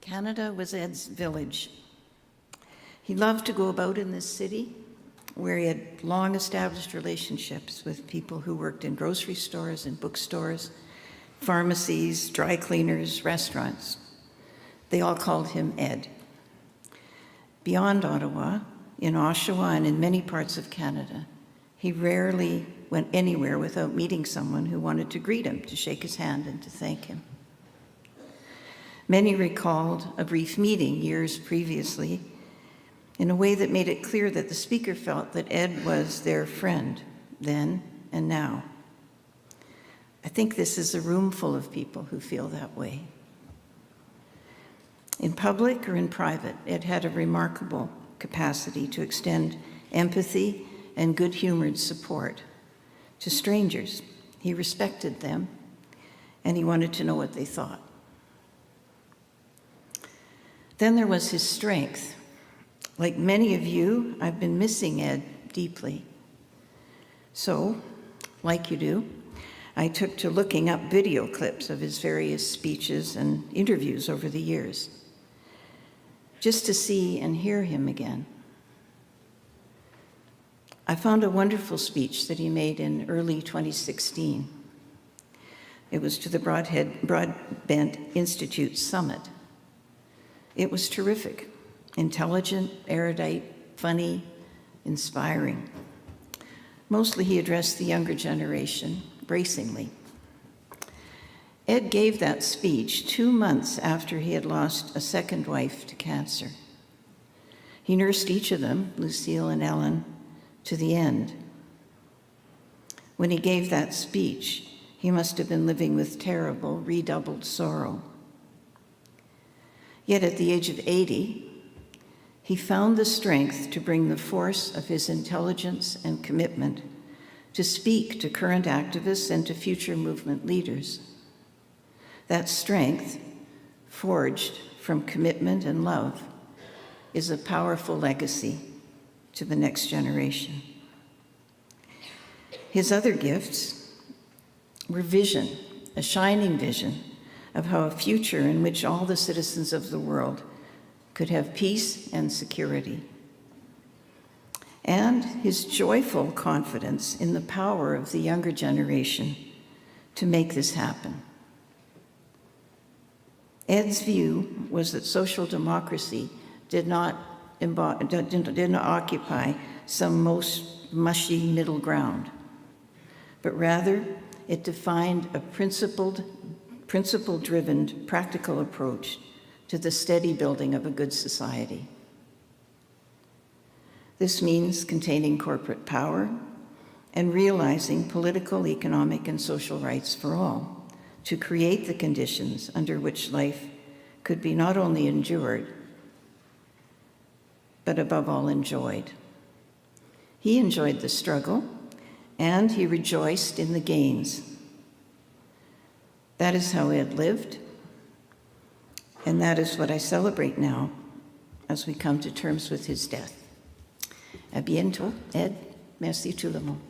Canada was Ed's village. He loved to go about in this city where he had long established relationships with people who worked in grocery stores and bookstores, pharmacies, dry cleaners, restaurants. They all called him Ed. Beyond Ottawa, in Oshawa and in many parts of Canada, he rarely went anywhere without meeting someone who wanted to greet him, to shake his hand and to thank him. Many recalled a brief meeting years previously in a way that made it clear that the speaker felt that Ed was their friend then and now. I think this is a room full of people who feel that way. In public or in private, Ed had a remarkable capacity to extend empathy and good-humored support to strangers. He respected them, and he wanted to know what they thought. Then there was his strength. Like many of you, I've been missing Ed deeply. So, like you do, I took to looking up video clips of his various speeches and interviews over the years, just to see and hear him again. I found a wonderful speech that he made in early 2016. It was to the Broadbent Institute Summit. It was terrific, intelligent, erudite, funny, inspiring. Mostly he addressed the younger generation, bracingly. Ed gave that speech 2 months after he had lost a second wife to cancer. He nursed each of them, Lucille and Ellen, to the end. When he gave that speech, he must have been living with terrible, redoubled sorrow. Yet at the age of 80, he found the strength to bring the force of his intelligence and commitment to speak to current activists and to future movement leaders. That strength, forged from commitment and love, is a powerful legacy to the next generation. His other gifts were vision, a shining vision of how a future in which all the citizens of the world could have peace and security, and his joyful confidence in the power of the younger generation to make this happen. Ed's view was that social democracy did not occupy some most mushy middle ground, but rather it defined a principle-driven, practical approach to the steady building of a good society. This means containing corporate power and realizing political, economic, and social rights for all to create the conditions under which life could be not only endured, but above all enjoyed. He enjoyed the struggle, and he rejoiced in the gains. That is how Ed lived, and that is what I celebrate now as we come to terms with his death. À bientôt, Ed. Merci tout le monde.